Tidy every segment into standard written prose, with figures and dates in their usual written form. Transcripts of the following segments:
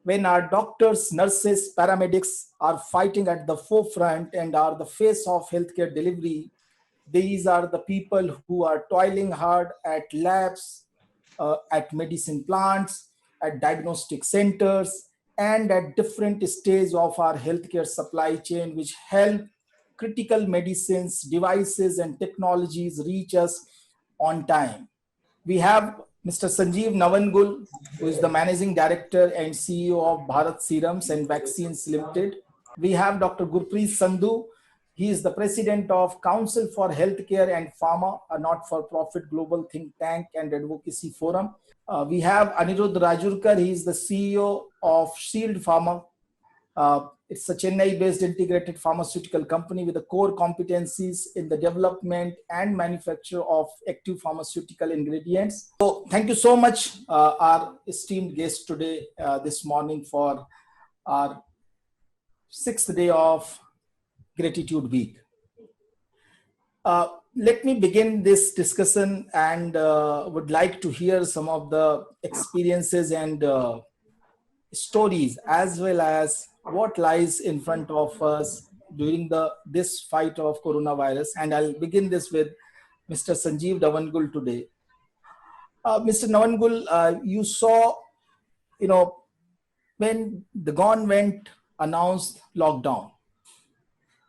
when our doctors, nurses, paramedics are fighting at the forefront and are the face of healthcare delivery, these are the people who are toiling hard at labs, at medicine plants, at diagnostic centers, and at different stages of our healthcare supply chain, which help critical medicines, devices, and technologies reach us on time. We have Mr. Sanjeev Navangul, who is the Managing Director and CEO of Bharat Serums and Vaccines Limited. We have Dr. Gurpreet Sandhu. He is the President of Council for Healthcare and Pharma, a not-for-profit global think tank and advocacy forum. We have Anirudh Rajurkar. He is the CEO of Shield Pharma. It's a Chennai-based integrated pharmaceutical company with the core competencies in the development and manufacture of active pharmaceutical ingredients. So thank you so much, our esteemed guest today, this morning, for our 6th day of Gratitude Week. Let me begin this discussion and would like to hear some of the experiences and stories, as well as what lies in front of us during this fight of coronavirus. And I'll begin this with Mr. Sanjeev Navangul today. Mr. Navangul, you saw, when the government announced lockdown,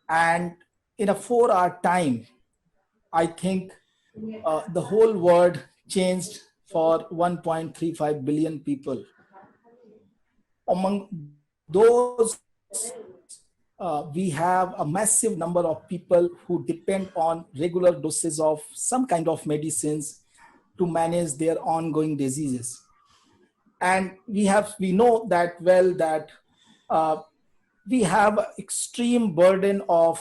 and in a 4-hour time, I think the whole world changed for 1.35 billion people. Among those, we have a massive number of people who depend on regular doses of some kind of medicines to manage their ongoing diseases. And we know that well that we have an extreme burden of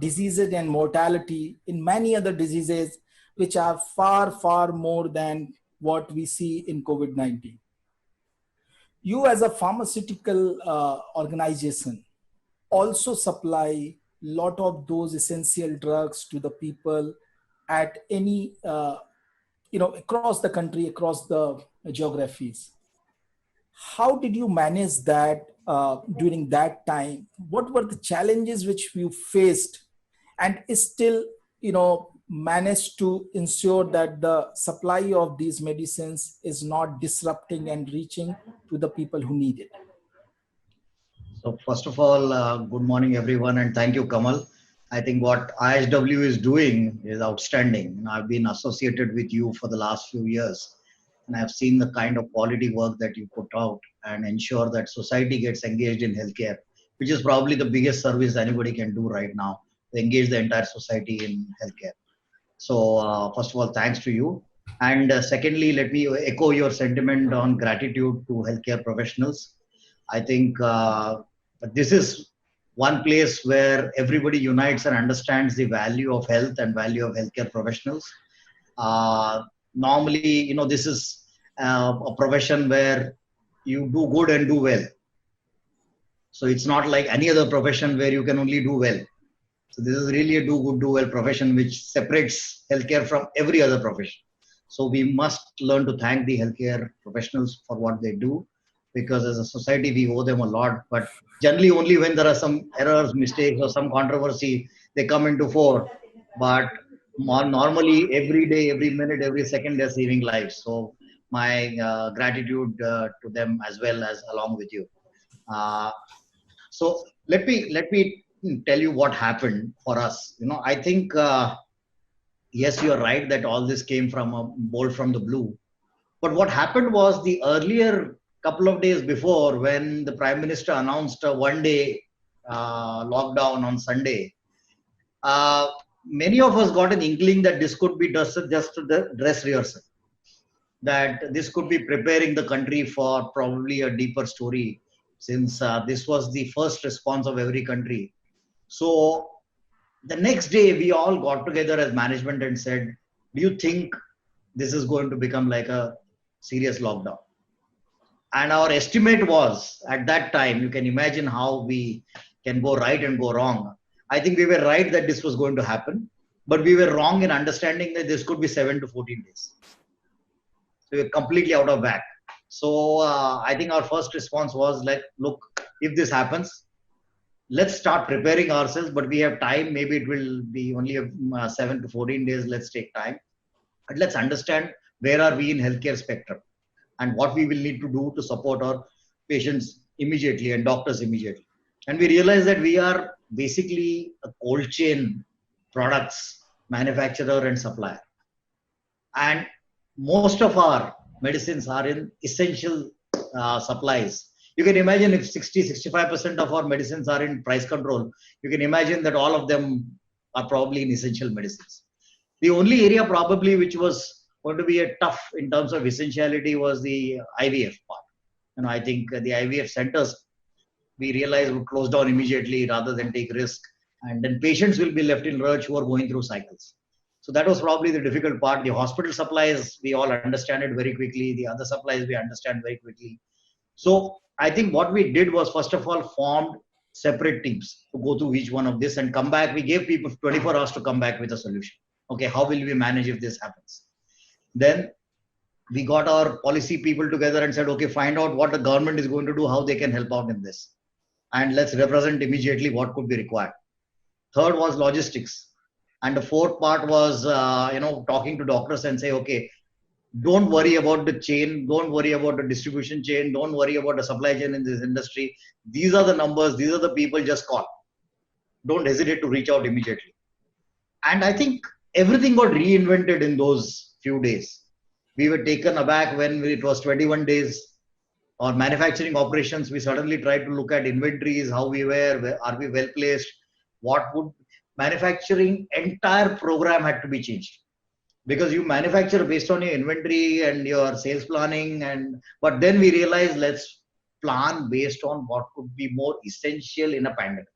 diseases and mortality in many other diseases, which are far, far more than what we see in COVID-19. You, as a pharmaceutical organization, also supply a lot of those essential drugs to the people at any, across the country, across the geographies. How did you manage that during that time? What were the challenges which you faced, and still, managed to ensure that the supply of these medicines is not disrupting and reaching to the people who need it? So first of all, good morning everyone, and thank you, Kamal. I think what ISW is doing is outstanding. I've been associated with you for the last few years, and I've seen the kind of quality work that you put out and ensure that society gets engaged in healthcare, which is probably the biggest service anybody can do right now, to engage the entire society in healthcare. So first of all, thanks to you. And secondly, let me echo your sentiment on gratitude to healthcare professionals. I think this is one place where everybody unites and understands the value of health and value of healthcare professionals. Normally, this is a profession where you do good and do well. So it's not like any other profession where you can only do well. So this is really a do good, do well profession, which separates healthcare from every other profession. So we must learn to thank the healthcare professionals for what they do, because as a society, we owe them a lot. But generally, only when there are some errors, mistakes, or some controversy, they come into fore. But normally, every day, every minute, every second, they're saving lives. So my gratitude to them as well as along with you. So let me tell you what happened for us. I think yes, you're right that all this came from a bolt from the blue. But what happened was, the earlier couple of days before, when the Prime Minister announced a one-day lockdown on Sunday, many of us got an inkling that this could be just the dress rehearsal, that this could be preparing the country for probably a deeper story, since this was the first response of every country. So the next day, we all got together as management and said, do you think this is going to become like a serious lockdown? And our estimate was, at that time, you can imagine how we can go right and go wrong. I think we were right that this was going to happen, but we were wrong in understanding that this could be 7 to 14 days. So we're completely out of whack. So I think our first response was like, look, if this happens, let's start preparing ourselves, but we have time. Maybe it will be only 7 to 14 days. Let's take time. But let's understand where are we in healthcare spectrum and what we will need to do to support our patients immediately and doctors immediately. And we realize that we are basically a cold chain products manufacturer and supplier. And most of our medicines are in essential supplies. You can imagine if 60-65% of our medicines are in price control, you can imagine that all of them are probably in essential medicines. The only area probably which was going to be a tough in terms of essentiality was the IVF part. I think the IVF centers, we realized, would close down immediately rather than take risk. And then patients will be left in lurch who are going through cycles. So that was probably the difficult part. The hospital supplies, we all understand it very quickly. The other supplies, we understand very quickly. So I think what we did was, first of all, formed separate teams to go through each one of this and come back. We gave people 24 hours to come back with a solution. Okay, how will we manage if this happens? Then we got our policy people together and said, okay, find out what the government is going to do, how they can help out in this. And let's represent immediately what could be required. Third was logistics. And the fourth part was, talking to doctors and say, okay, don't worry about the chain. Don't worry about the distribution chain. Don't worry about the supply chain in this industry. These are the numbers. These are the people. Just call. Don't hesitate to reach out immediately. And I think everything got reinvented in those few days. We were taken aback when it was 21 days. Our manufacturing operations, we suddenly tried to look at inventories, how we were, are we well placed, what would manufacturing entire program had to be changed, because you manufacture based on your inventory and your sales planning. But then we realized, let's plan based on what could be more essential in a pandemic,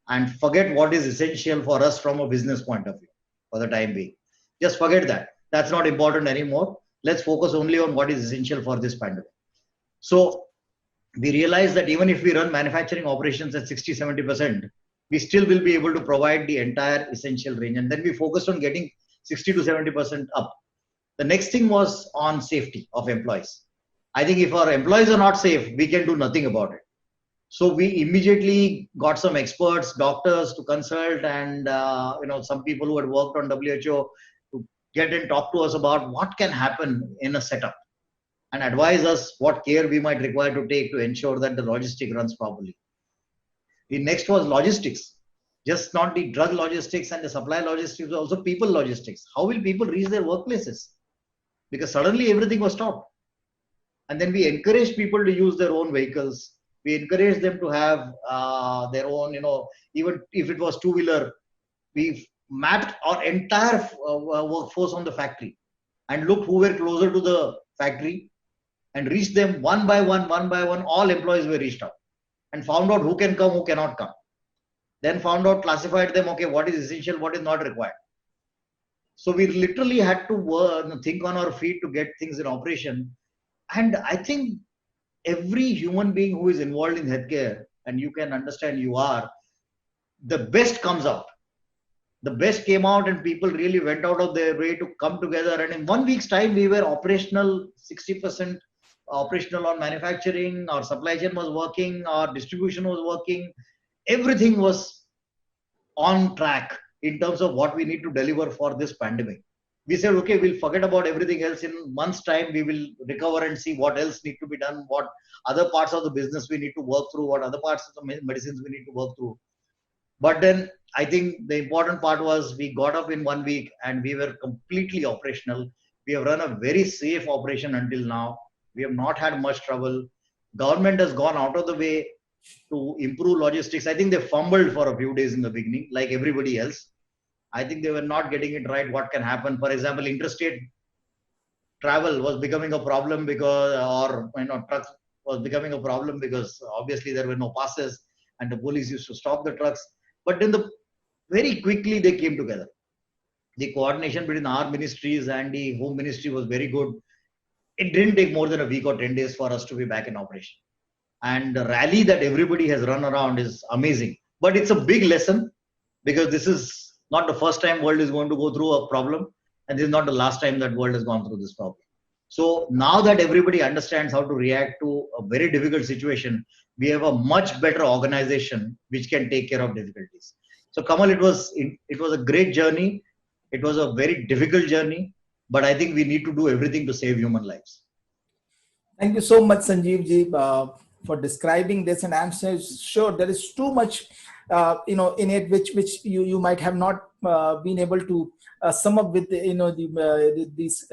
and forget what is essential for us from a business point of view for the time being. Just forget that. That's not important anymore. Let's focus only on what is essential for this pandemic. So we realized that even if we run manufacturing operations at 60-70%, we still will be able to provide the entire essential range. And then we focused on getting 60 to 70% up. The next thing was on safety of employees. I think if our employees are not safe, we can do nothing about it. So we immediately got some experts, doctors to consult, and some people who had worked on WHO to get and talk to us about what can happen in a setup and advise us what care we might require to take to ensure that the logistic runs properly. The next was logistics, just not the drug logistics and the supply logistics, but also people logistics. How will people reach their workplaces? Because suddenly everything was stopped. And then we encouraged people to use their own vehicles. We encouraged them to have their own, even if it was two-wheeler, we mapped our entire workforce on the factory and looked who were closer to the factory and reached them one by one. All employees were reached out and found out who can come, who cannot come. Then found out, classified them, okay, what is essential, what is not required. So we literally had to think on our feet to get things in operation. And I think every human being who is involved in healthcare, and you can understand you are, the best comes out. The best came out and people really went out of their way to come together. And in 1 week's time, we were operational, 60% operational on manufacturing. Our supply chain was working. Our distribution was working. Everything was on track in terms of what we need to deliver for this pandemic. We said, okay, we'll forget about everything else. In months' time, we will recover and see what else need to be done, what other parts of the business we need to work through, what other parts of the medicines we need to work through. But then I think the important part was we got up in 1 week and we were completely operational. We have run a very safe operation until now. We have not had much trouble. Government has gone out of the way to improve logistics. I think they fumbled for a few days in the beginning, like everybody else. I think they were not getting it right. What can happen? For example, interstate travel was becoming a problem because, trucks was becoming a problem because obviously there were no passes and the police used to stop the trucks. But then very quickly they came together. The coordination between our ministries and the home ministry was very good. It didn't take more than a week or 10 days for us to be back in operation. And the rally that everybody has run around is amazing. But it's a big lesson because this is not the first time world is going to go through a problem, and this is not the last time that world has gone through this problem. So now that everybody understands how to react to a very difficult situation, we have a much better organization which can take care of difficulties. So Kamal, it was a great journey. It was a very difficult journey, but I think we need to do everything to save human lives. Thank you so much, Sanjeev ji, for describing this. And I'm sure there is too much, in it which you might have not been able to sum up with these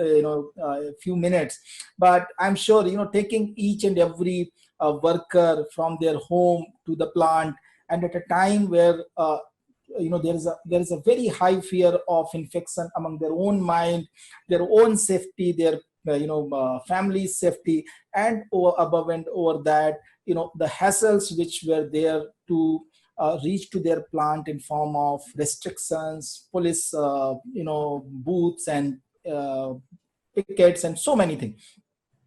few minutes. But I'm sure taking each and every worker from their home to the plant, and at a time where there is a very high fear of infection among their own mind, their own safety, their family safety, and above and over that, the hassles which were there to reach to their plant in form of restrictions, police booths, and uh, pickets, and so many things.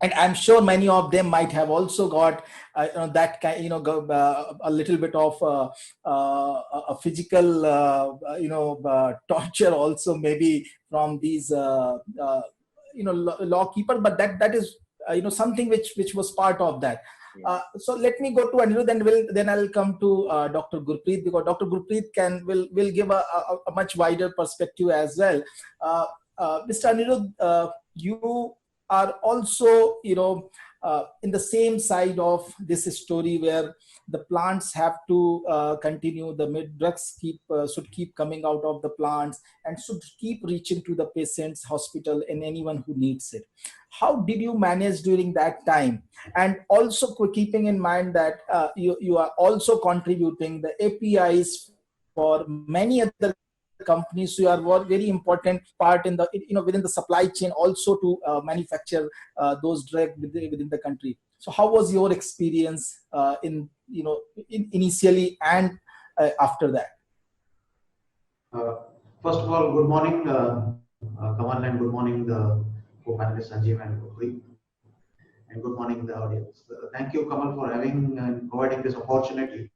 And I'm sure many of them might have also got that kind, a little bit of a physical torture also, maybe from these lawkeeper, but that is something which was part of that. So let me go to Anirudh, and then I'll come to Dr. Gurpreet, because Dr. Gurpreet will give a much wider perspective as well. Mr. Anirudh, you are also in the same side of this story, where the plants have to continue, the drugs should keep coming out of the plants and should keep reaching to the patient's hospital and anyone who needs it. How did you manage during that time? And also keeping in mind that you are also contributing the APIs for many other companies, so you are a very important part in the within the supply chain also to manufacture those drugs within the country. So how was your experience initially and after that? First of all, good morning, Kamal, and good morning, the co-panelists Sanjeev and Gurpreet, and good morning, the audience. Thank you, Kamal, for having and providing this opportunity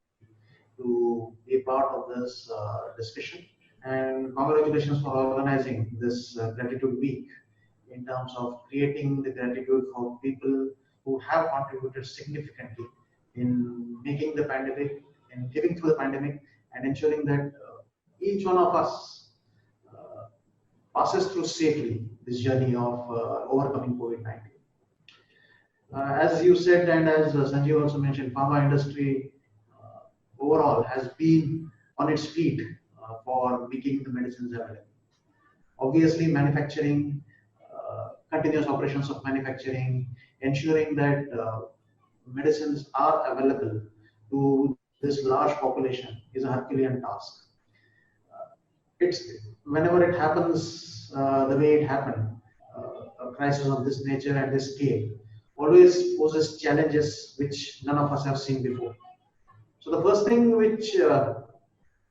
to be a part of this discussion. And congratulations for organizing this Gratitude Week in terms of creating the gratitude for people who have contributed significantly in making the pandemic, in living through the pandemic, and ensuring that each one of us passes through safely this journey of overcoming COVID-19. As you said, and as Sanjeev also mentioned, pharma industry overall has been on its feet for making the medicines available. Obviously, manufacturing, continuous operations of manufacturing, ensuring that medicines are available to this large population is a Herculean task. It's whenever it happens the way it happened, a crisis of this nature and this scale always poses challenges which none of us have seen before. So the first thing which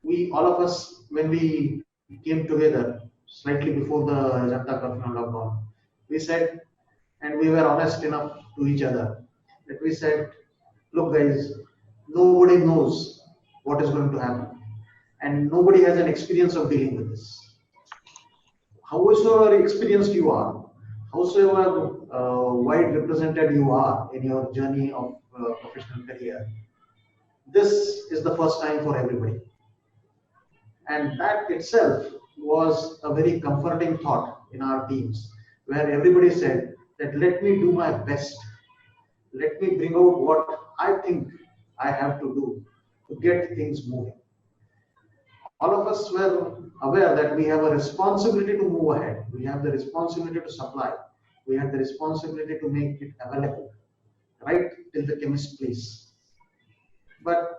we all of us, when we came together slightly before the Janata Curfew lockdown, we said, and we were honest enough to each other, that we said, look guys, nobody knows what is going to happen, and nobody has an experience of dealing with this. However experienced you are, howsoever wide represented you are in your journey of professional career, this is the first time for everybody. And that itself was a very comforting thought in our teams, where everybody said that let me do my best. Let me bring out what I think I have to do to get things moving. All of us were aware that we have a responsibility to move ahead. We have the responsibility to supply. We have the responsibility to make it available, right till the chemist place. But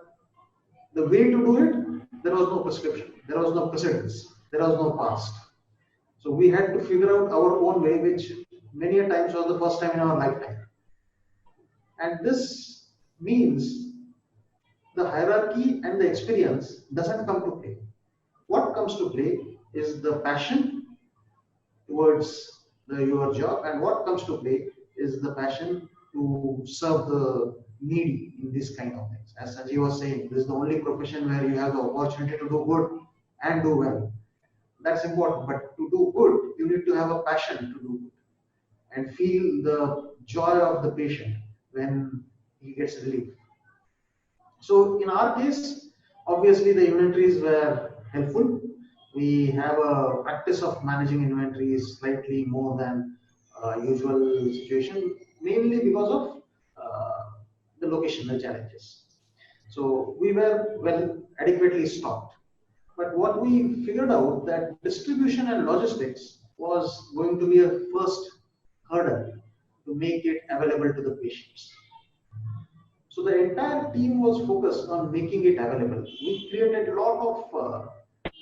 the way to do it, there was no prescription, there was no precedence, there was no past. So we had to figure out our own way, which many a times was the first time in our lifetime. And this means the hierarchy and the experience doesn't come to play. What comes to play is the passion towards your job, and what comes to play is the passion to serve the needy in this kind of things. As Sanjeev was saying, this is the only profession where you have the opportunity to do good and do well. That's important, but to do good, you need to have a passion to do good. and feel the joy of the patient when he gets relief. So in our case, obviously the inventories were helpful. We have a practice of managing inventories slightly more than usual situation, mainly because of the locational challenges. So we were well adequately stocked. But what we figured out that distribution and logistics was going to be a first hurdle to make it available to the patients. So the entire team was focused on making it available. We created a lot of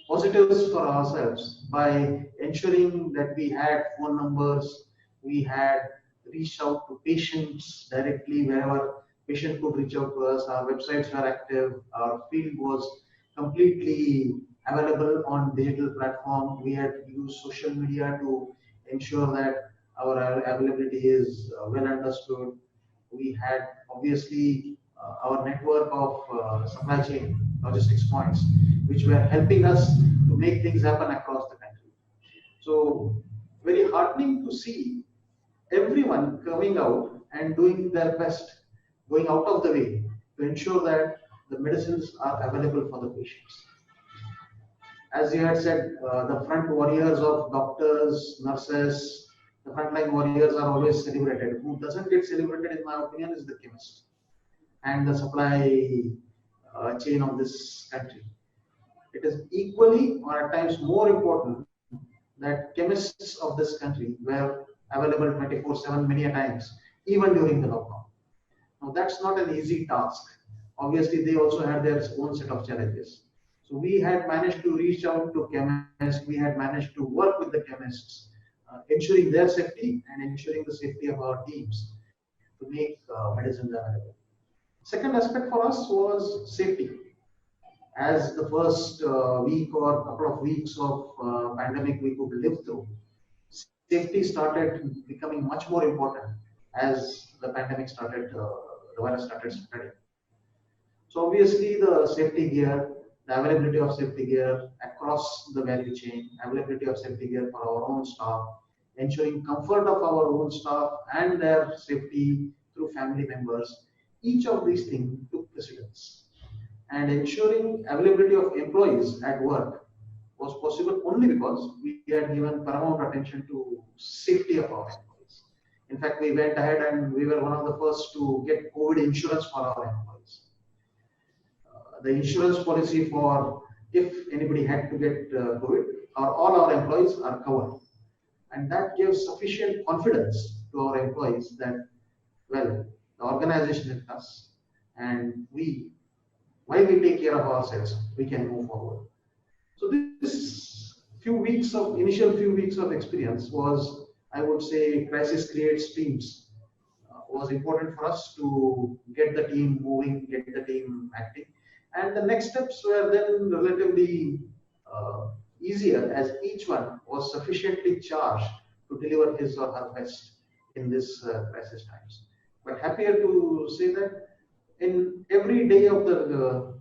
positives for ourselves by ensuring that we had phone numbers, we had reached out to patients directly wherever patient could reach out to us. Our websites were active, our field was completely available on digital platform. We had used social media to ensure that our availability is well understood. We had obviously our network of supply chain logistics points, which were helping us to make things happen across the country. So very heartening to see everyone coming out and doing their best, going out of the way to ensure that the medicines are available for the patients. As you had said, the front warriors of doctors, nurses, the frontline warriors are always celebrated. Who doesn't get celebrated, in my opinion, is the chemist and the supply chain of this country. It is equally or at times more important that chemists of this country were available 24/7 many a times, even during the lockdown. Now that's not an easy task. Obviously, they also had their own set of challenges. So we had managed to reach out to chemists, we had managed to work with the chemists, ensuring their safety and ensuring the safety of our teams to make medicines available. Second aspect for us was safety. As the first week or couple of weeks of pandemic we could live through, safety started becoming much more important as the pandemic started, the virus started spreading. So obviously the safety gear, the availability of safety gear across the value chain, availability of safety gear for our own staff, ensuring comfort of our own staff and their safety through family members, each of these things took precedence. And ensuring availability of employees at work was possible only because we had given paramount attention to safety of our employees. In fact, we went ahead and we were one of the first to get COVID insurance for our employees. The insurance policy for if anybody had to get COVID, all our employees are covered. And that gives sufficient confidence to our employees that, well, the organization is us and while we take care of ourselves, we can move forward. So this initial few weeks of experience was, I would say, crisis creates teams. Was important for us to get the team moving, get the team acting. And the next steps were then relatively easier as each one was sufficiently charged to deliver his or her best in this crisis times. But happier to say that in every day of the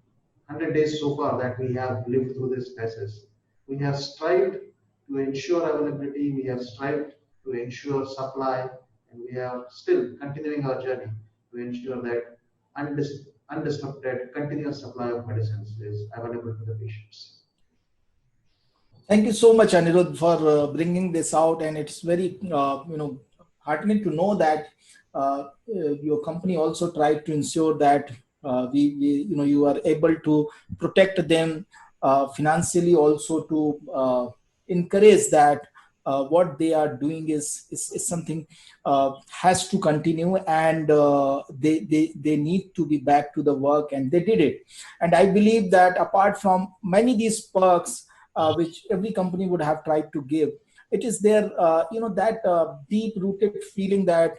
100 days so far that we have lived through this crisis, we have strived to ensure availability, we have strived to ensure supply, and we are still continuing our journey to ensure that undisrupted, continuous supply of medicines is available to the patients. Thank you so much, Anirudh, for bringing this out, and it's very heartening to know that your company also tried to ensure that you are able to protect them financially, also to encourage that what they are doing is something has to continue, and they need to be back to the work, and they did it. And I believe that apart from many of these perks which every company would have tried to give, it is their that deep rooted feeling that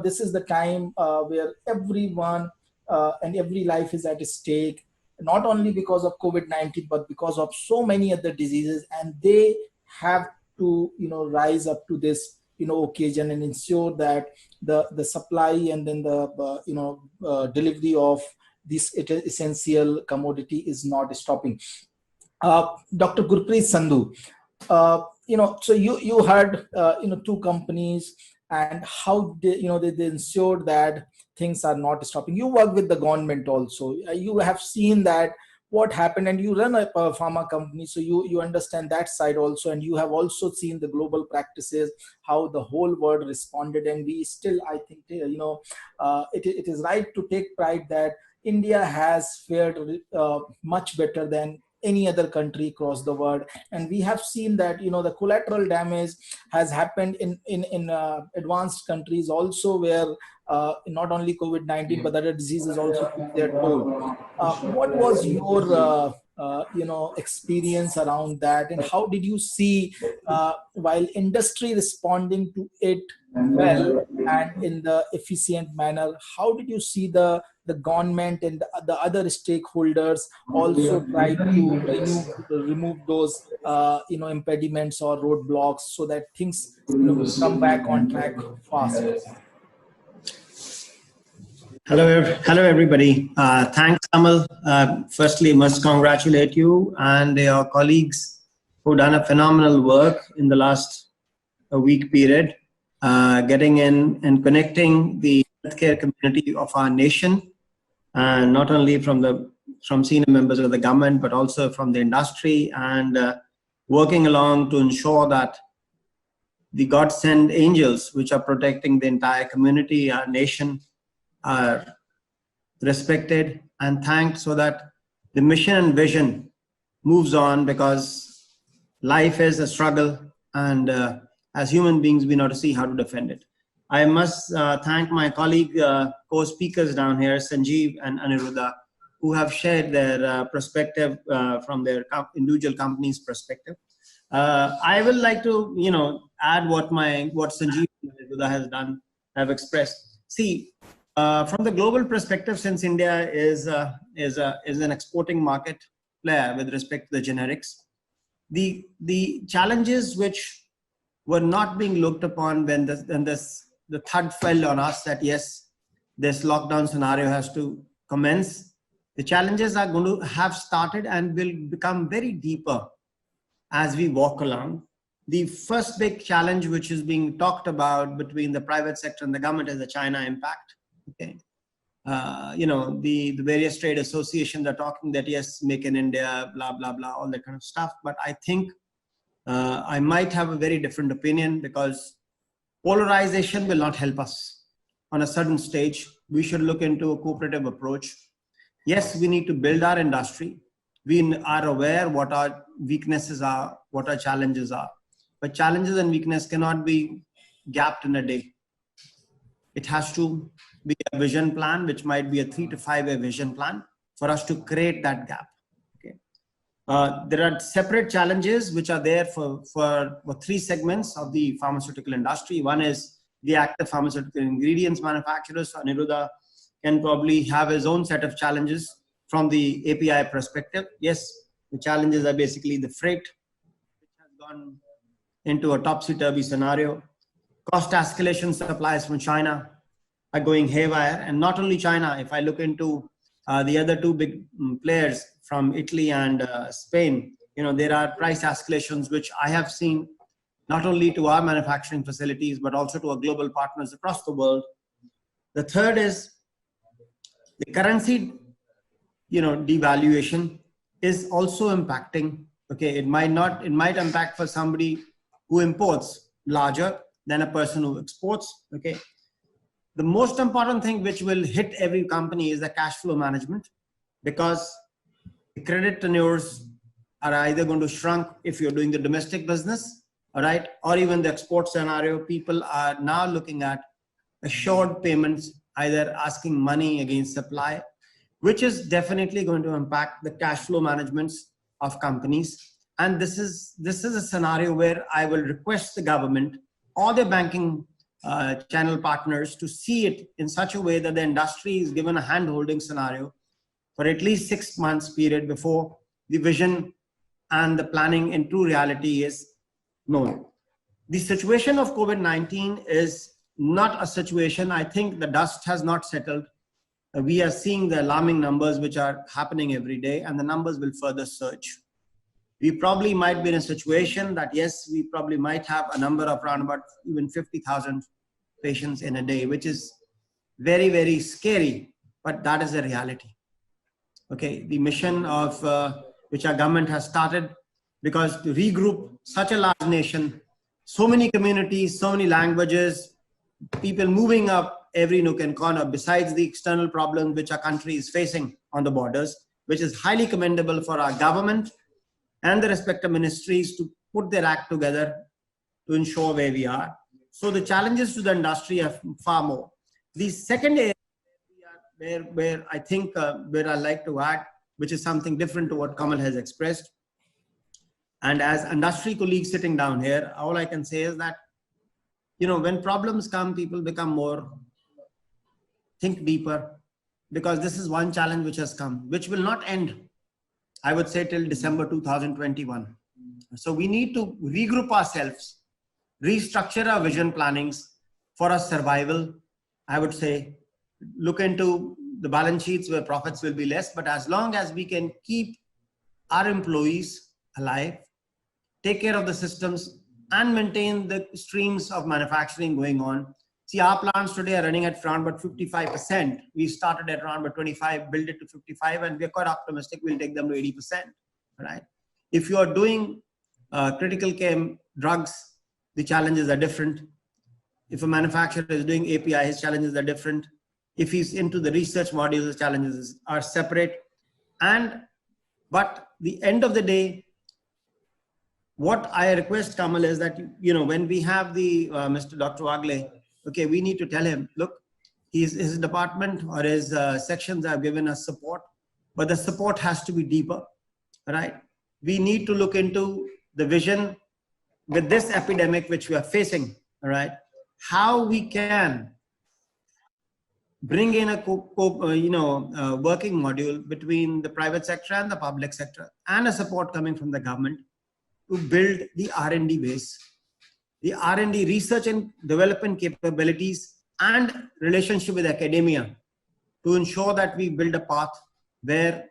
this is the time where everyone and every life is at stake, not only because of COVID-19 but because of so many other diseases, and they have to rise up to this occasion and ensure that the supply and then the delivery of this essential commodity is not stopping. Dr. Gurpreet Sandhu, so you had two companies, and how they ensure that things are not stopping. You work with the government also. You have seen that what happened, and you run a pharma company, so you understand that side also, and you have also seen the global practices, how the whole world responded. And we still, I think, it is right to take pride that India has fared much better than any other country across the world. And we have seen that the collateral damage has happened in advanced countries also, where not only COVID-19 but other diseases also took their toll. What was your experience around that, and how did you see, while industry responding to it well and in the efficient manner, how did you see the government and the other stakeholders also try to remove those impediments or roadblocks, so that things come back on track fast? Hello, everybody. Thanks, Kamal. Firstly, must congratulate you and your colleagues who've done a phenomenal work in the last week period, getting in and connecting the healthcare community of our nation, not only from senior members of the government, but also from the industry, and working along to ensure that the God-sent angels, which are protecting the entire community, our nation, are respected and thanked, so that the mission and vision moves on, because life is a struggle, and as human beings we know to see how to defend it. I must thank my colleague co-speakers down here, Sanjeev and Aniruddha, who have shared their perspective from their individual companies' perspective. I will like to add what Sanjeev and Aniruddha have expressed. See, from the global perspective, since India is an exporting market player with respect to the generics, the challenges which were not being looked upon when the thud fell on us that yes, this lockdown scenario has to commence, the challenges are going to have started and will become very deeper as we walk along. The first big challenge which is being talked about between the private sector and the government is the China impact. Okay, the various trade associations are talking that yes, make in India, blah blah blah, all that kind of stuff. But I think I might have a very different opinion, because polarization will not help us on a certain stage. We should look into a cooperative approach. Yes, we need to build our industry. We are aware what our weaknesses are, what our challenges are. But challenges and weakness cannot be gapped in a day. It has to be a vision plan, which might be a 3 to 5 year vision plan for us to create that gap. Okay. There are separate challenges which are there for 3 segments of the pharmaceutical industry. One is the active pharmaceutical ingredients manufacturers. Aniruddha can probably have his own set of challenges from the API perspective. Yes, the challenges are basically the freight, which has gone into a topsy-turvy scenario. Cost escalation, supplies from China are going haywire. And not only China, if I look into the other 2 big players from Italy and Spain, there are price escalations which I have seen not only to our manufacturing facilities, but also to our global partners across the world. The third is the currency, devaluation is also impacting. Okay, it might impact for somebody who imports larger than a person who exports. Okay, the most important thing which will hit every company is the cash flow management, because the credit tenures are either going to shrink if you're doing the domestic business, all right, or even the export scenario. People are now looking at assured payments, either asking money against supply, which is definitely going to impact the cash flow managements of companies. And this is a scenario where I will request the government or the banking channel partners to see it in such a way that the industry is given a hand-holding scenario for at least 6 months period before the vision and the planning in true reality is known. The situation of COVID-19 is not a situation, I think the dust has not settled. We are seeing the alarming numbers which are happening every day, and the numbers will further surge. We probably might be in a situation that yes, we probably might have a number of around about even 50,000 patients in a day, which is very, very scary, but that is the reality. Okay, the mission of which our government has started, because to regroup such a large nation, so many communities, so many languages, people moving up every nook and corner, besides the external problems which our country is facing on the borders, which is highly commendable for our government and the respective ministries to put their act together to ensure where we are. So the challenges to the industry are far more. The second area where I think where I like to add, which is something different to what Kamal has expressed, and as industry colleagues sitting down here, all I can say is that, you know, when problems come, people become more, think deeper, because this is one challenge which has come, which will not end, I would say, till December 2021. So we need to regroup ourselves, restructure our vision plannings for our survival. I would say, look into the balance sheets where profits will be less, but as long as we can keep our employees alive, take care of the systems, and maintain the streams of manufacturing going on. See, our plants today are running at around about 55%. We started at around about 25, built it to 55, and we're quite optimistic we'll take them to 80%, right? If you are doing critical care drugs, the challenges are different. If a manufacturer is doing API, his challenges are different. If he's into the research modules, the challenges are separate. But the end of the day, what I request, Kamal, is that, you know, when we have the Mr. Dr. Wagle, okay, we need to tell him, look, his department or his sections have given us support, but the support has to be deeper, right? We need to look into the vision with this epidemic which we are facing, all right? How we can bring in a working module between the private sector and the public sector, and a support coming from the government to build the R&D base, the R&D research and development capabilities and relationship with academia, to ensure that we build a path where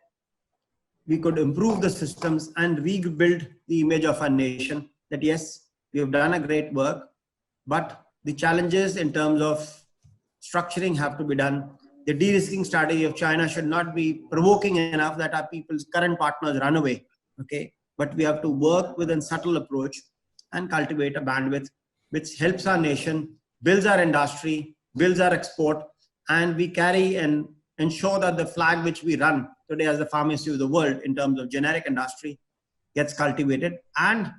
we could improve the systems and rebuild the image of our nation, that yes, we have done a great work, but the challenges in terms of structuring have to be done. The de-risking strategy of China should not be provoking enough that our people's current partners run away, okay? But we have to work with a subtle approach and cultivate a bandwidth which helps our nation, builds our industry, builds our export, and we carry and ensure that the flag which we run today as the pharmacy of the world in terms of generic industry gets cultivated. And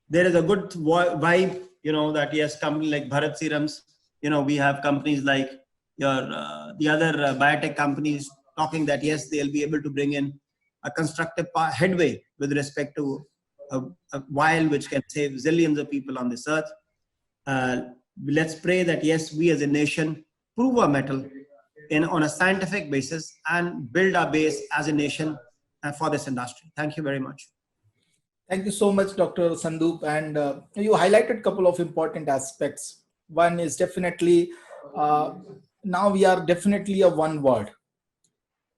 there is a good vibe, you know, that yes, company like Bharat Serums, you know, we have companies like the other biotech companies talking that yes, they'll be able to bring in a constructive headway with respect to a vial which can save zillions of people on this earth. Let's pray that yes, we as a nation prove our mettle on a scientific basis and build our base as a nation for this industry. Thank you very much. Thank you so much, Dr. Sandoop. And you highlighted a couple of important aspects. One is definitely, now we are definitely a one world.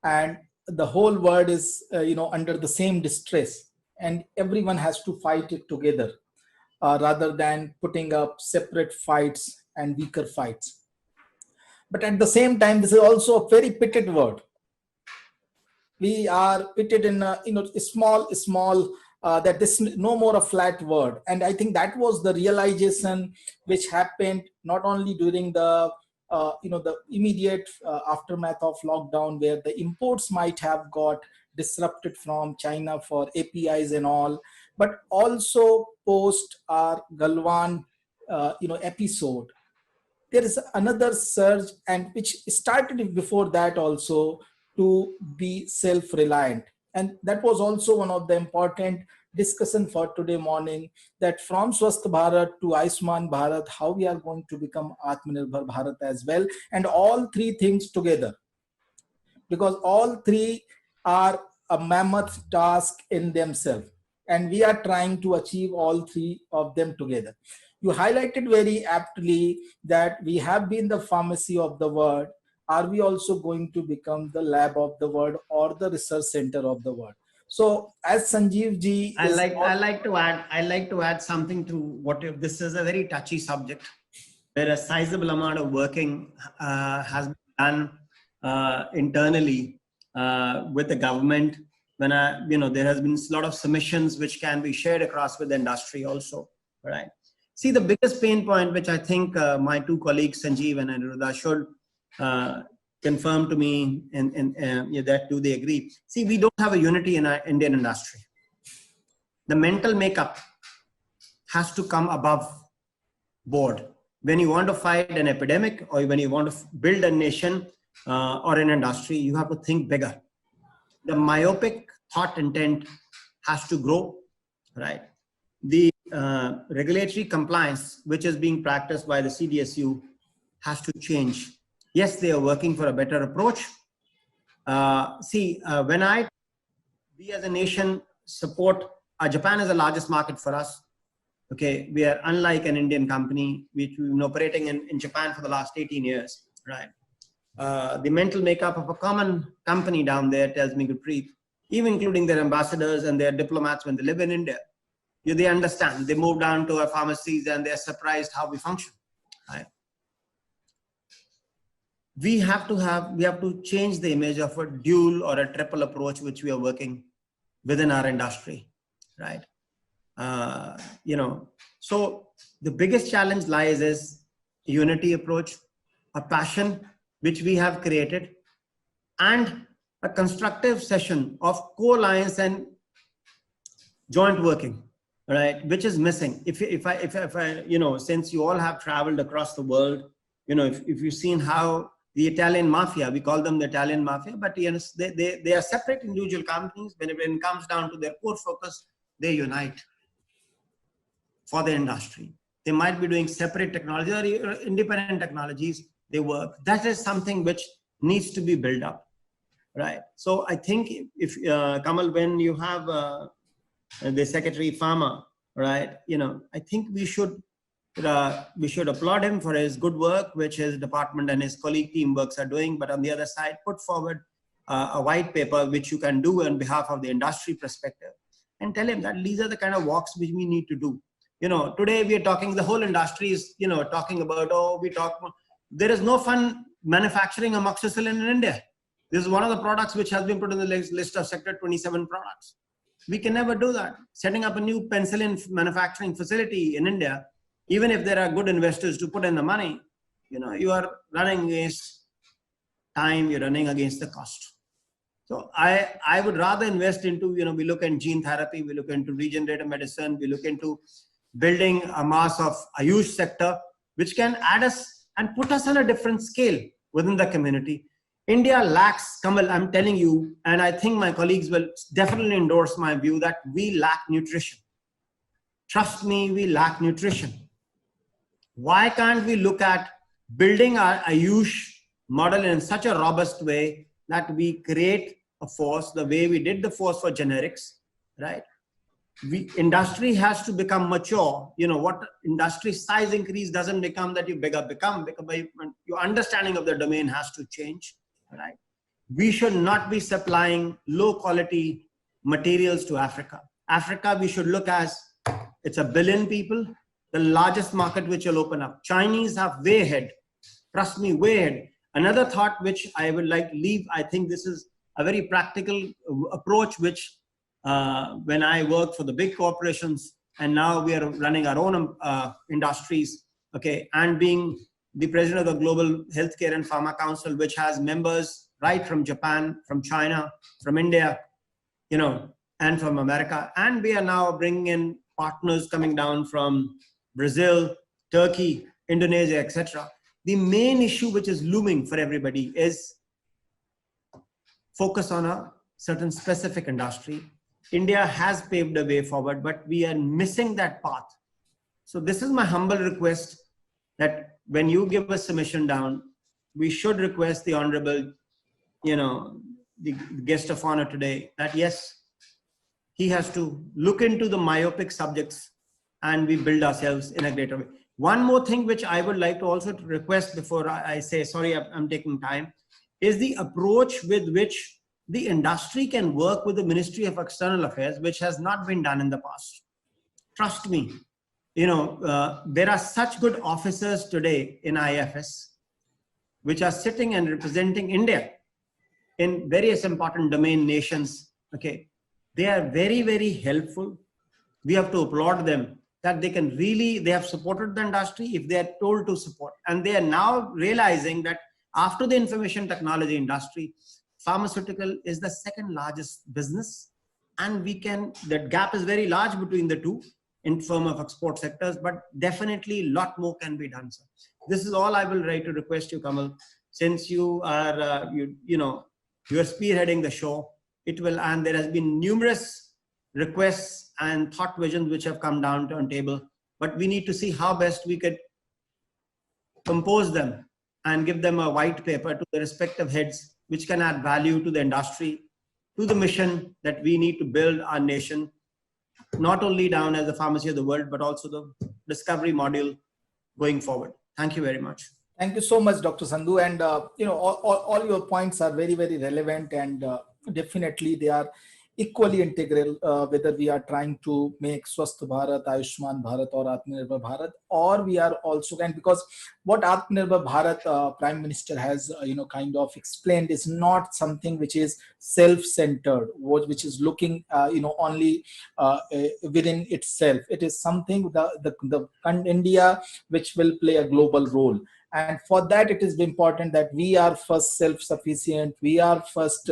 And the whole world is, under the same distress. And everyone has to fight it together rather than putting up separate fights and weaker fights. But at the same time, this is also a very pitted world. We are pitted in a small, that this is no more a flat world. And I think that was the realization which happened not only during the the immediate aftermath of lockdown, where the imports might have got disrupted from China for APIs and all, but also post our Galwan episode. There is another surge, and which started before that also, to be self-reliant. And that was also one of the important discussion for today morning, that from Swasth Bharat to Ayushman Bharat, how we are going to become Atmanirbhar Bharat as well. And all three things together, because all three are a mammoth task in themselves. And we are trying to achieve all three of them together. You highlighted very aptly that we have been the pharmacy of the world. Are we also going to become the lab of the world or the research center of the world? So as Sanjeev ji, I like to add something to what this is a very touchy subject. where a sizable amount of working has been done internally with the government. When there has been a lot of submissions which can be shared across with the industry also, right? See, the biggest pain point, which I think my two colleagues, Sanjeev and Aniruddha, should confirm to me, and that do they agree? See, we don't have a unity in our Indian industry. The mental makeup has to come above board. When you want to fight an epidemic or when you want to build a nation or an industry, you have to think bigger. The myopic thought intent has to grow, right? The regulatory compliance, which is being practiced by the CDSU, has to change. Yes, they are working for a better approach. When we as a nation support, Japan is the largest market for us. Okay, we are unlike an Indian company, which we've been operating in Japan for the last 18 years, right? The mental makeup of a common company down there tells me, Gurpreet, even including their ambassadors and their diplomats when they live in India, they understand. They move down to our pharmacies and they're surprised how we function, right? We have to change the image of a dual or a triple approach, which we are working within our industry, right? So the biggest challenge lies is a unity approach, a passion which we have created, and a constructive session of co-alliance and joint working, right? Which is missing. If I since you all have traveled across the world, if you've seen how the Italian mafia, we call them the Italian mafia, but they are separate individual companies. When it comes down to their core focus, they unite for the industry. They might be doing separate technology or independent technologies, they work. That is something which needs to be built up, right? So I think if Kamal, when you have the Secretary Pharma, right, I think we should applaud him for his good work, which his department and his colleague team works are doing. But on the other side, put forward a white paper, which you can do on behalf of the industry perspective, and tell him that these are the kind of walks which we need to do. Today we are talking, the whole industry is, talking about, there is no fun manufacturing amoxicillin in India. This is one of the products which has been put in the list of Sector 27 products. We can never do that. Setting up a new penicillin manufacturing facility in India, even if there are good investors to put in the money, you are running against time, you're running against the cost. So I would rather invest into, we look at gene therapy, we look into regenerative medicine, we look into building a mass of Ayush sector, which can add us and put us on a different scale within the community. India lacks, Kamal, I'm telling you, and I think my colleagues will definitely endorse my view, that we lack nutrition. Trust me, we lack nutrition. Why can't we look at building our Ayush model in such a robust way that we create a force the way we did the force for generics, right? Industry has to become mature. What industry size increase doesn't become that you become your understanding of the domain has to change, right? We should not be supplying low quality materials to Africa. Africa, we should look as, it's 1 billion people, the largest market which will open up. Chinese have way ahead. Trust me, way ahead. Another thought which I would like to leave, I think this is a very practical approach, which when I worked for the big corporations, and now we are running our own industries, okay, and being the president of the Global Healthcare and Pharma Council, which has members right from Japan, from China, from India, and from America. And we are now bringing in partners coming down from Brazil, Turkey, Indonesia, etc. The main issue which is looming for everybody is focus on a certain specific industry. India has paved a way forward, but we are missing that path. So this is my humble request, that when you give a submission down, we should request the honorable, the guest of honor today, that yes, he has to look into the myopic subjects and we build ourselves in a greater way. One more thing which I would like to also request before I say, sorry, I'm taking time, is the approach with which the industry can work with the Ministry of External Affairs, which has not been done in the past. Trust me, there are such good officers today in IFS, which are sitting and representing India in various important domain nations. Okay, they are very, very helpful. We have to applaud them that they have supported the industry if they are told to support. And they are now realizing that after the information technology industry, pharmaceutical is the second largest business. And that gap is very large between the two in terms of export sectors, but definitely a lot more can be done. So this is all I will try to request you, Kamal, since you are, you are spearheading the show. And there has been numerous requests and thought visions which have come down on table, but we need to see how best we could compose them and give them a white paper to the respective heads, which can add value to the industry, to the mission that we need to build our nation, not only down as the pharmacy of the world, but also the discovery module going forward. Thank you very much. Thank you so much, Dr. Sandhu. And, all your points are very, very relevant, and definitely they are equally integral, whether we are trying to make Swasth Bharat, Ayushman Bharat or Atmanirbhar Bharat, or we are also, and because what Atmanirbhar Bharat Prime Minister has, kind of explained is not something which is self-centered, which is looking, only within itself. It is something, the India, which will play a global role. And for that, it is important that we are first self-sufficient. We are first,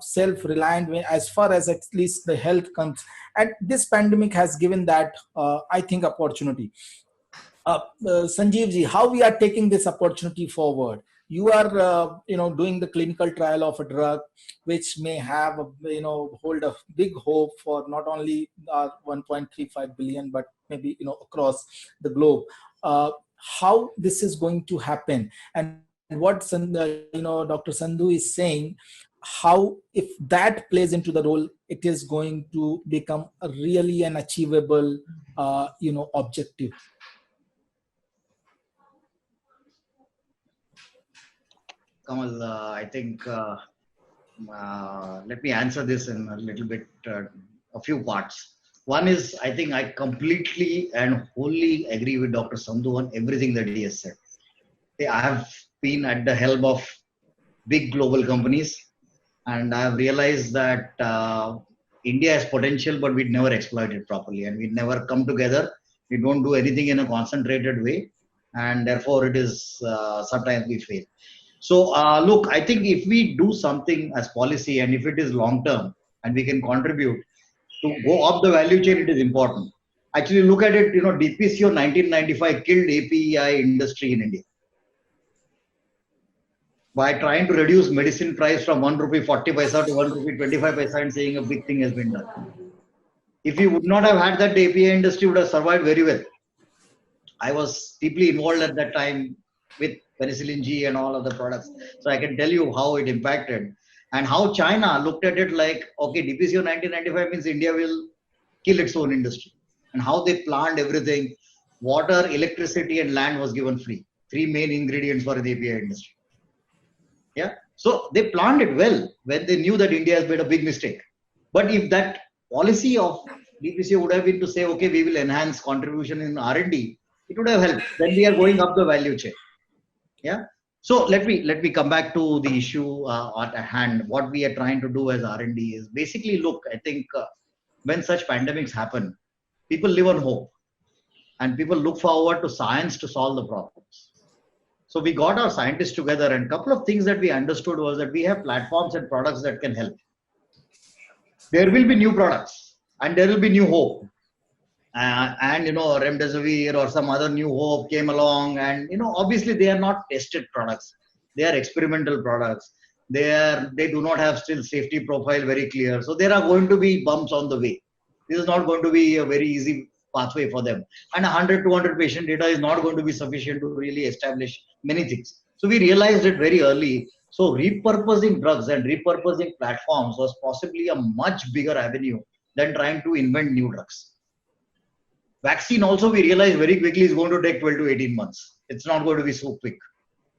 self-reliant as far as at least the health comes. And this pandemic has given that, I think, opportunity. Sanjeev ji, how we are taking this opportunity forward? You are, doing the clinical trial of a drug, which may have, hold a big hope for not only 1.35 billion, but maybe, across the globe. How this is going to happen, and what Dr. Sandhu is saying, how if that plays into the role, it is going to become a really an achievable objective. Kamal, I think let me answer this in a little bit, a few parts. One is, I think I completely and wholly agree with Dr. Sandhu on everything that he has said. I have been at the helm of big global companies, and I have realized that India has potential, but we'd never exploit it properly, and we'd never come together. We don't do anything in a concentrated way, and therefore it is sometimes we fail. So look, I think if we do something as policy, and if it is long term, and we can contribute to go up the value chain, it is important. Actually, look at it, DPCO 1995 killed API industry in India by trying to reduce medicine price from 1 rupee 40 paisa to 1 rupee 25 paisa and saying a big thing has been done. If we would not have had that, the API industry would have survived very well. I was deeply involved at that time with penicillin G and all of the products. So I can tell you how it impacted. And how China looked at it like, okay, DPCO 1995 means India will kill its own industry. And how they planned everything. Water, electricity, and land was given free. 3 main ingredients for the API industry. Yeah. So they planned it well when they knew that India has made a big mistake. But if that policy of DPCO would have been to say, okay, we will enhance contribution in R&D, it would have helped. Then we are going up the value chain. Yeah. So let me come back to the issue at hand. What we are trying to do as R&D is basically, look, I think when such pandemics happen, people live on hope, and people look forward to science to solve the problems. So we got our scientists together, and a couple of things that we understood was that we have platforms and products that can help. There will be new products, and there will be new hope. And remdesivir or some other new hope came along, and obviously they are not tested products, they are experimental products, they do not have still safety profile very clear, so there are going to be bumps on the way. This is not going to be a very easy pathway for them, and 100-200 patient data is not going to be sufficient to really establish many things. So we realized it very early. So repurposing drugs and repurposing platforms was possibly a much bigger avenue than trying to invent new drugs. Vaccine also, we realized very quickly, is going to take 12 to 18 months. It's not going to be so quick.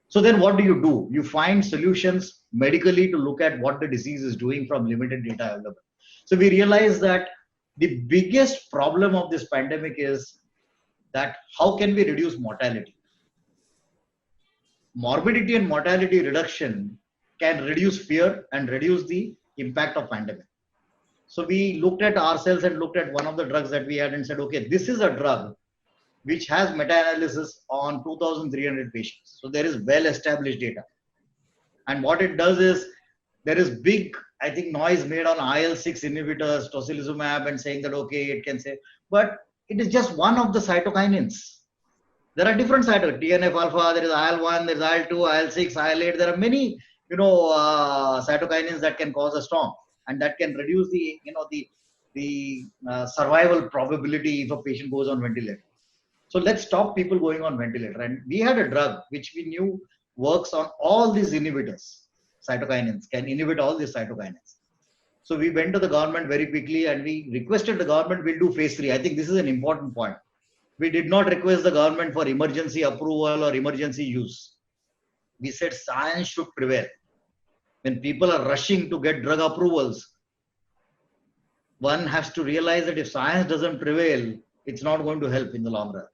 So then what do? You find solutions medically to look at what the disease is doing from limited data available. So we realized that The biggest problem of this pandemic is that how can we reduce mortality? Morbidity and mortality reduction can reduce fear and reduce the impact of pandemic. So we looked at ourselves and looked at one of the drugs that we had and said, okay, this is a drug which has meta-analysis on 2,300 patients. So there is well-established data. And what it does is, there is big, I think, noise made on IL-6 inhibitors, tocilizumab, and saying that, okay, it can say, but it is just one of the cytokinins. There are different cytokines, TNF-alpha, there is IL-1, there is IL-2, IL-6, IL-8. There are many, cytokinins that can cause a storm, and that can reduce the survival probability if a patient goes on ventilator. So let's stop people going on ventilator. And we had a drug which we knew works on all these inhibitors, cytokinins, can inhibit all these cytokinins. So we went to the government very quickly and we requested the government will do phase 3. I think this is an important point. We did not request the government for emergency approval or emergency use. We said science should prevail. When people are rushing to get drug approvals, one has to realize that if science doesn't prevail, it's not going to help in the long run.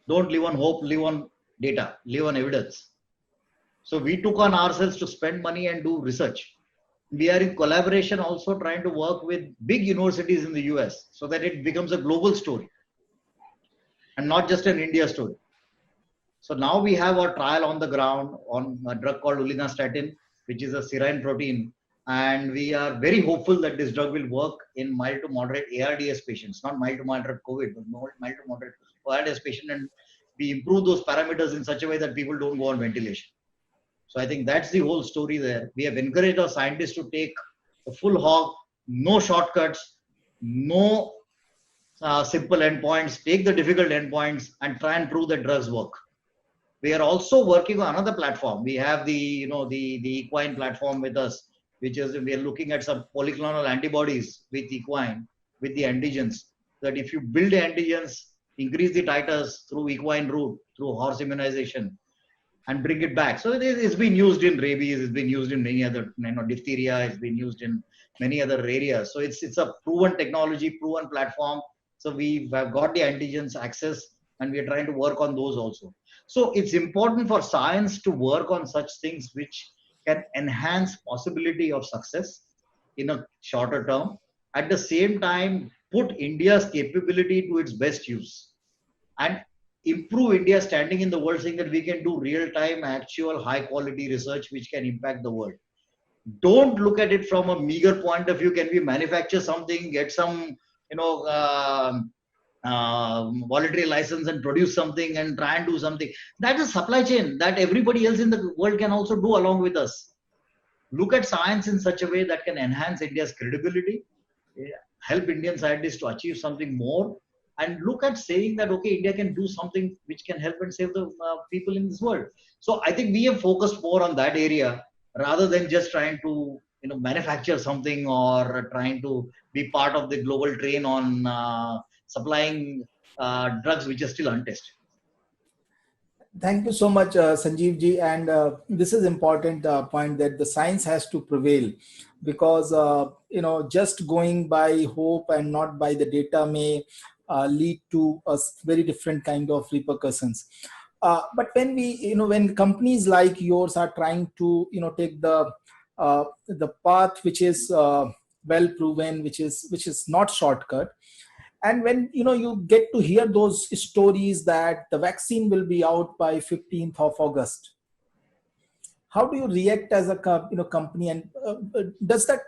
Don't live on hope, live on data, live on evidence. So we took on ourselves to spend money and do research. We are in collaboration also trying to work with big universities in the US so that it becomes a global story and not just an India story. So now we have our trial on the ground on a drug called ulinastatin, which is a serine protein. And we are very hopeful that this drug will work in mild to moderate ARDS patients, not mild to moderate COVID, but mild to moderate ARDS patient. And we improve those parameters in such a way that people don't go on ventilation. So I think that's the whole story there. We have encouraged our scientists to take the full hog, no shortcuts, no simple endpoints, take the difficult endpoints and try and prove that drugs work. We are also working on another platform. We have the equine platform with us, which is we are looking at some polyclonal antibodies with equine, with the antigens, that if you build the antigens, increase the titers through equine route, through horse immunization, and bring it back. So it's been used in rabies, it's been used in many other, diphtheria, it's been used in many other areas. So it's a proven technology, proven platform. So we have got the antigens access and we are trying to work on those also. So it's important for science to work on such things which can enhance possibility of success in a shorter term. At the same time, put India's capability to its best use and improve India's standing in the world, saying that we can do real-time, actual, high-quality research which can impact the world. Don't look at it from a meager point of view. Can we manufacture something, get some, voluntary license and produce something and try and do something? That is supply chain that everybody else in the world can also do along with us. Look at science in such a way that can enhance India's credibility, help Indian scientists to achieve something more, and look at saying that, okay, India can do something which can help and save the people in this world. So I think we have focused more on that area rather than just trying to manufacture something or trying to be part of the global train on supplying drugs which are still untested. Thank you so much, Sanjeev ji. And this is important point that the science has to prevail, because just going by hope and not by the data may lead to a very different kind of repercussions. But when when companies like yours are trying to take the path which is well proven, which is not shortcut, and when you get to hear those stories that the vaccine will be out by 15th of August, how do you react as a company, and does that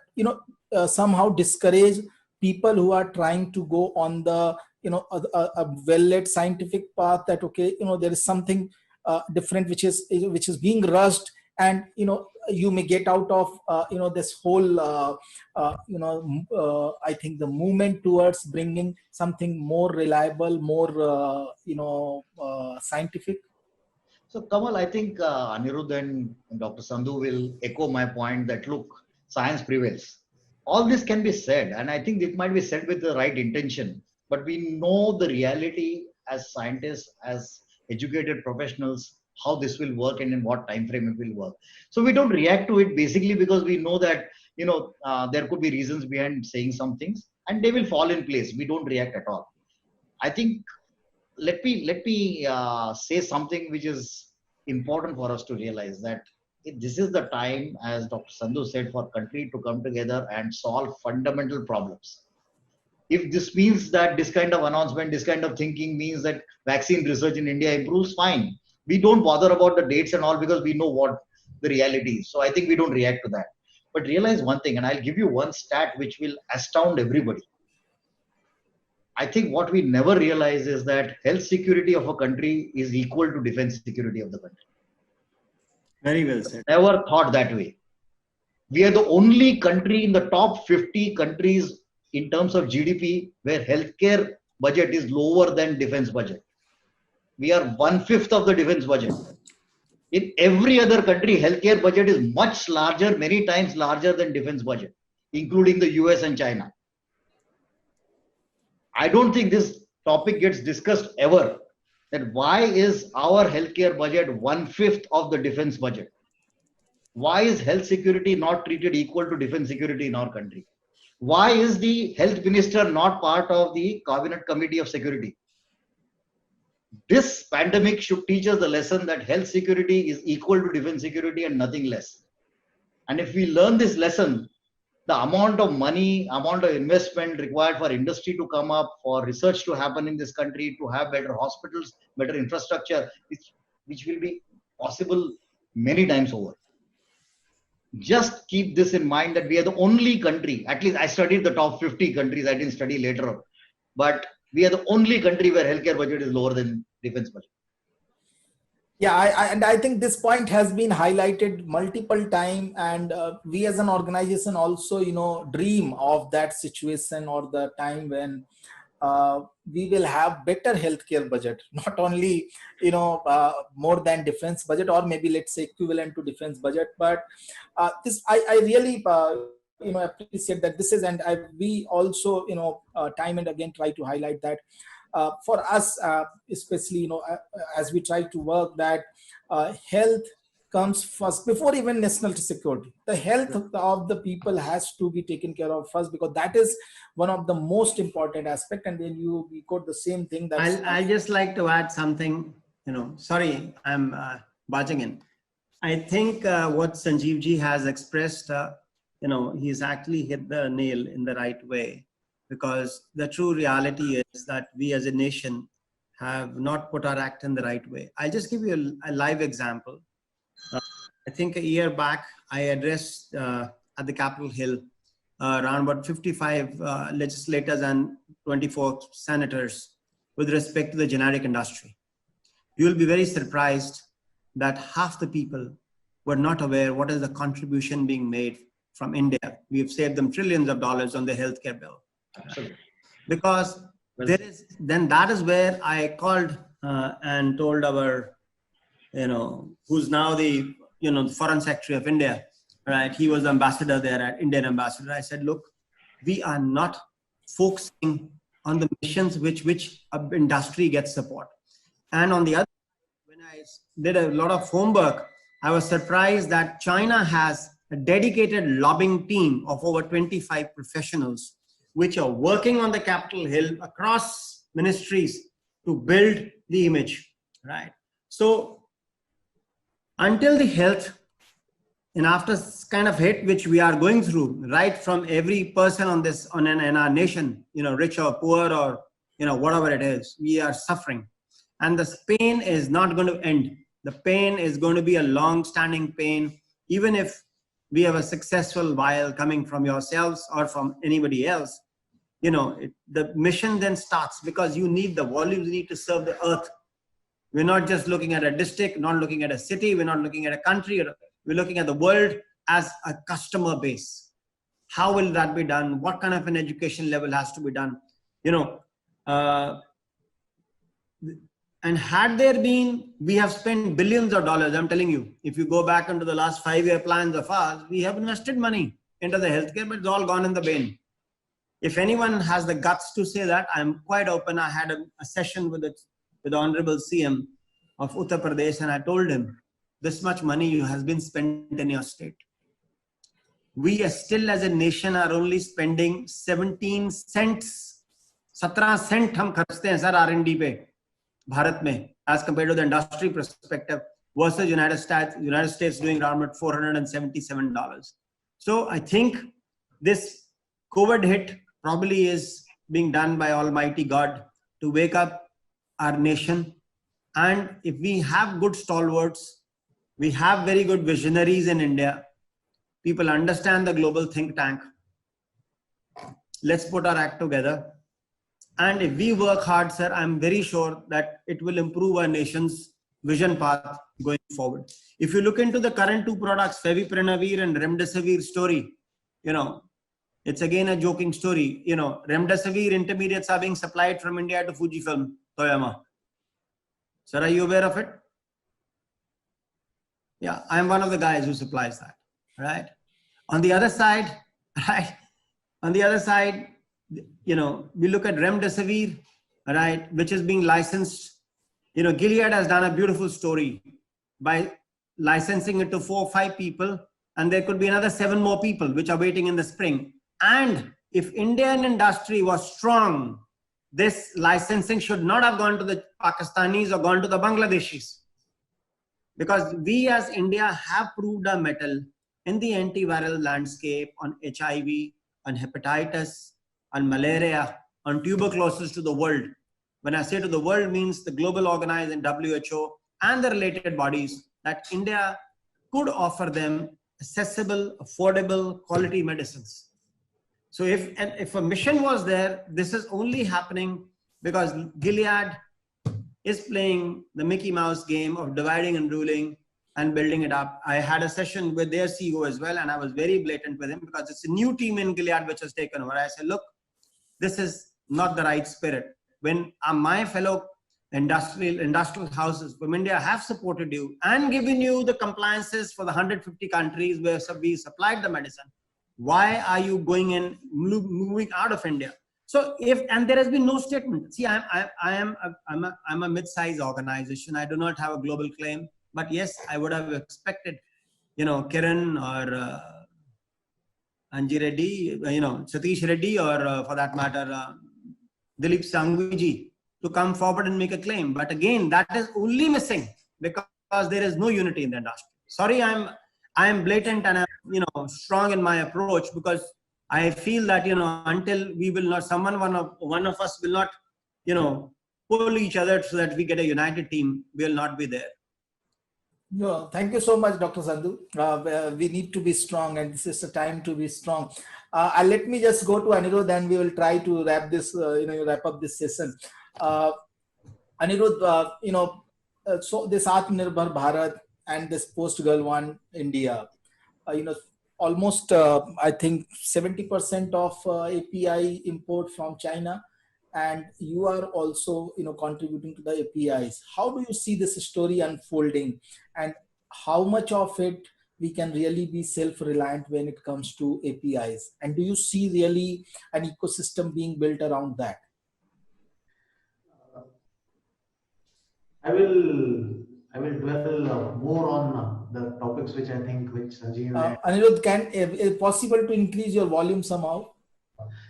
somehow discourage people who are trying to go on the a well-led scientific path, that okay, there is something different which is being rushed, and you may get out of this whole I think the movement towards bringing something more reliable, more scientific? So Kamal, I think Anirudh and Dr. Sandhu will echo my point that look, science prevails. All this can be said, and I think it might be said with the right intention, but we know the reality as scientists, as educated professionals, how this will work and in what time frame it will work. So we don't react to it basically because we know that there could be reasons behind saying some things. and they will fall in place. We don't react at all. I think let me say something which is important for us to realize, that this is the time, as Dr. Sandhu said, for country to come together and solve fundamental problems. If this means that this kind of announcement, this kind of thinking means that vaccine research in India improves, fine. We don't bother about the dates and all because we know what the reality is. So I think we don't react to that. But realize one thing, and I'll give you one stat which will astound everybody. I think what we never realize is that health security of a country is equal to defense security of the country. Very well said. Never thought that way. We are the only country in the top 50 countries in terms of GDP where healthcare budget is lower than defense budget. We are 1/5 of the defense budget. In every other country, healthcare budget is much larger, many times larger than defense budget, including the US and China. I don't think this topic gets discussed ever, that why is our healthcare budget 1/5 of the defense budget? Why is health security not treated equal to defense security in our country? Why is the health minister not part of the cabinet committee of security? This pandemic should teach us the lesson that health security is equal to defense security and nothing less. And if we learn this lesson, the amount of money, amount of investment required for industry to come up, for research to happen in this country, to have better hospitals, better infrastructure, which will be possible many times over. Just keep this in mind, that we are the only country, at least I studied the top 50 countries, I didn't study later on, but we are the only country where healthcare budget is lower than defense budget. Yeah, and I think this point has been highlighted multiple times, and we as an organization also, dream of that situation or the time when we will have better healthcare budget, not only more than defense budget, or maybe let's say equivalent to defense budget. But this I really appreciate that this is, and we also time and again try to highlight that. For us, especially, as we try to work that health comes first before even national security. The health of the people has to be taken care of first, because that is one of the most important aspect. And then we quote the same thing. That I just like to add something. Sorry, I'm barging in. I think what Sanjeev ji has expressed, he's actually hit the nail in the right way. Because the true reality is that we as a nation have not put our act in the right way. I'll just give you a live example. I think a year back, I addressed at the Capitol Hill around about 55 legislators and 24 senators with respect to the generic industry. You will be very surprised that half the people were not aware what is the contribution being made from India. We have saved them trillions of dollars on the healthcare bill. Absolutely. Because that is where I called and told our, who's now the, foreign secretary of India, right? He was the ambassador there, at Indian ambassador. I said, look, we are not focusing on the missions which industry gets support. And on the other, when I did a lot of homework, I was surprised that China has a dedicated lobbying team of over 25 professionals which are working on the Capitol Hill across ministries to build the image, right? So until the health, and after kind of hit which we are going through, right, from every person in our nation, rich or poor or, whatever it is, we are suffering. And the pain is not going to end. The pain is going to be a long-standing pain, even if we have a successful vial coming from yourselves or from anybody else. The mission then starts, because you need the volumes, you need to serve the earth. We're not just looking at a district, not looking at a city, we're not looking at a country, we're looking at the world as a customer base. How will that be done? What kind of an education level has to be done? And had there been, we have spent billions of dollars. I'm telling you, if you go back into the last 5-year plans of ours, we have invested money into the healthcare, but it's all gone in the bin. If anyone has the guts to say that, I'm quite open. I had a session with the Honorable CM of Uttar Pradesh, and I told him, this much money has been spent in your state. we are still as a nation are only spending 17 cents, 17 cent हम खर्चते हैं sir R&D पे भारत में as compared to the industry perspective versus United States doing around $477. So I think this COVID hit probably is being done by Almighty God to wake up our nation. And if we have good stalwarts, we have very good visionaries in India, people understand the global think tank. Let's put our act together. And if we work hard, sir, I'm very sure that it will improve our nation's vision path going forward. If you look into the current two products, Favipiravir and Remdesivir story, it's again a joking story. Remdesivir intermediates are being supplied from India to Fujifilm, Toyama. Sir, are you aware of it? Yeah, I'm one of the guys who supplies that, right? On the other side, right? On the other side, we look at Remdesivir, right, which is being licensed. Gilead has done a beautiful story by licensing it to 4 or 5 people, and there could be another 7 more people which are waiting in the spring. And if Indian industry was strong, this licensing should not have gone to the Pakistanis or gone to the Bangladeshis. Because we as India have proved our mettle in the antiviral landscape on HIV, on hepatitis, on malaria, on tuberculosis to the world. When I say to the world, means the global organized WHO and the related bodies, that India could offer them accessible, affordable, quality medicines. So if a mission was there, this is only happening because Gilead is playing the Mickey Mouse game of dividing and ruling and building it up. I had a session with their CEO as well, and I was very blatant with him because it's a new team in Gilead which has taken over. I said, look, this is not the right spirit. When my fellow industrial houses from India have supported you and given you the compliances for the 150 countries where we supplied the medicine, why are you going and moving out of India? So and there has been no statement. See, I'm a mid-sized organization. I do not have a global claim, but yes, I would have expected, Kiran or Anji Reddy, Satish Reddy, or for that matter, Dilip Sanghvi to come forward and make a claim. But again, that is only missing because there is no unity in the industry. Sorry, I am blatant and I'm strong in my approach because I feel that until we will not, one of us will not pull each other so that we get a united team, we will not be there. No, thank you so much, Dr. Sandhu. We need to be strong, and this is the time to be strong. Let me just go to Anirudh, and we will try to wrap this, wrap up this session. Anirudh, so this Atmanirbhar Bharat and this post-Girl One India, almost I think 70% of API import from China, and you are also contributing to the APIs. How do you see this story unfolding, and how much of it we can really be self-reliant when it comes to APIs? And do you see really an ecosystem being built around that? I will dwell more on the topics which Sanjeev. Anirudh, is it possible to increase your volume somehow?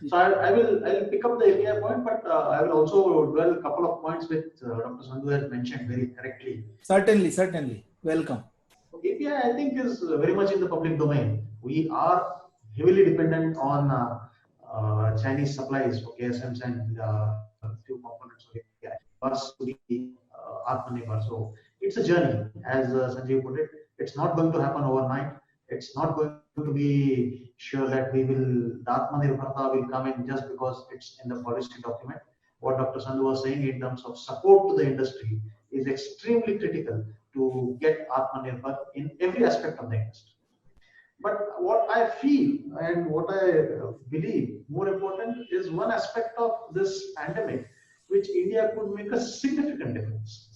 So I'll pick up the API point, but I will also dwell a couple of points which Dr. Sandhu has mentioned very correctly. Certainly. Welcome. API, I think, is very much in the public domain. We are heavily dependent on Chinese supplies for KSMs and a few components of API. First to the Atmanirbhar. So it's a journey, as Sanjeev put it. It's not going to happen overnight. It's not going to be sure that the Atmanirbharta will come in just because it's in the policy document. What Dr. Sandhu was saying in terms of support to the industry is extremely critical to get Atmanirbhar in every aspect of the industry. But what I feel and what I believe more important is one aspect of this pandemic which India could make a significant difference.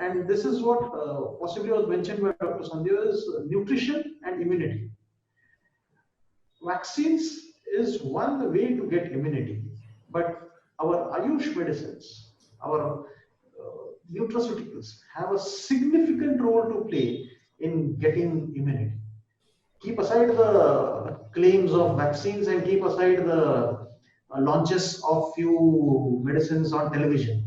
And this is what possibly was mentioned by Dr. Sandhu is nutrition and immunity. Vaccines is one way to get immunity, but our Ayush medicines, our nutraceuticals have a significant role to play in getting immunity. keep aside the claims of vaccines and keep aside the launches of few medicines on television.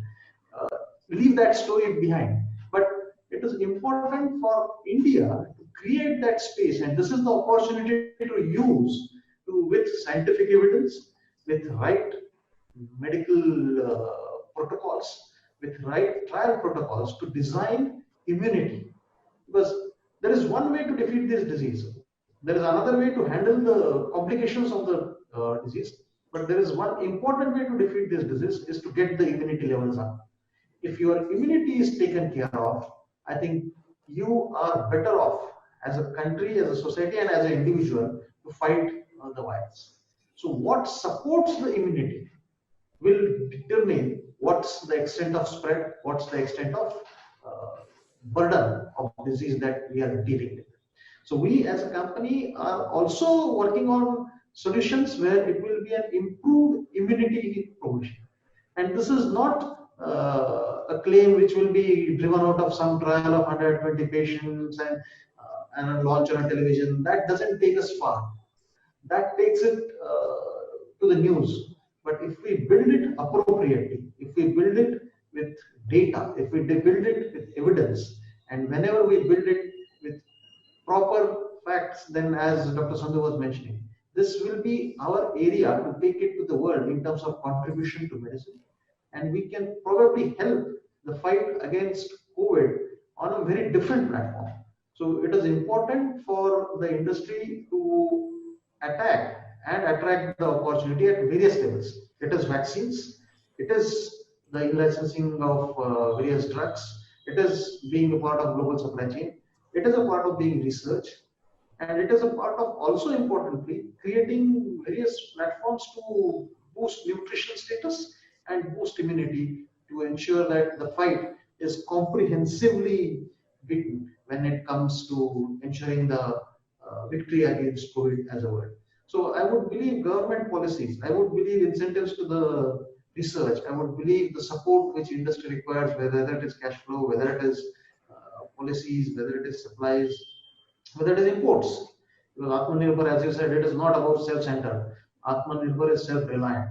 Leave that story behind. But it is important for India to create that space, and this is the opportunity to use with scientific evidence, with right medical protocols, with right trial protocols to design immunity. Because there is one way to defeat this disease. There is another way to handle the complications of the disease. But there is one important way to defeat this disease is to get the immunity levels up. If your immunity is taken care of, I think you are better off as a country, as a society, and as an individual to fight the virus. So what supports the immunity will determine what's the extent of spread, what's the extent of burden of disease that we are dealing with. So we as a company are also working on solutions where it will be an improved immunity provision. And this is not a claim which will be driven out of some trial of 120 patients and launch on a television. That doesn't take us far. That takes it to the news. But if we build it appropriately, if we build it with data, if we build it with evidence, and whenever we build it with proper facts, then as Dr. Sandhu was mentioning, this will be our area to take it to the world in terms of contribution to medicine. And we can probably help the fight against COVID on a very different platform. So it is important for the industry to attack and attract the opportunity at various levels. It is vaccines, it is the in-licensing of various drugs, it is being a part of global supply chain, it is a part of being research, and it is a part of also importantly creating various platforms to boost nutrition status and boost immunity to ensure that the fight is comprehensively beaten when it comes to ensuring the victory against COVID as a word. So I would believe government policies, I would believe incentives to the research, I would believe the support which industry requires, whether it is cash flow, whether it is policies, whether it is supplies, whether it is imports. Because Atmanirbhar, as you said, it is not about self-centered. Atmanirbhar is self-reliant.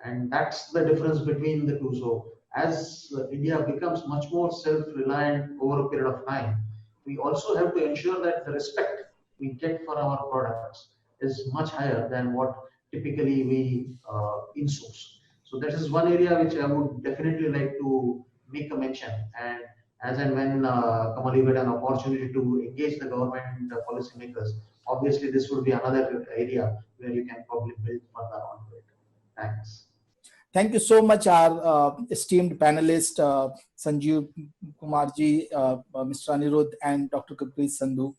And that's the difference between the two. So as India becomes much more self-reliant over a period of time, we also have to ensure that the respect we get for our products is much higher than what typically we in-source. So that is one area which I would definitely like to make a mention. And as and when Kamal, you get an opportunity to engage the government policymakers, obviously this will be another area where you can probably build further on it. Thanks. Thank you so much, our esteemed panelist, Sanjeev Kumarji, Mr. Anirudh, and Dr. Gurpreet Sandhu.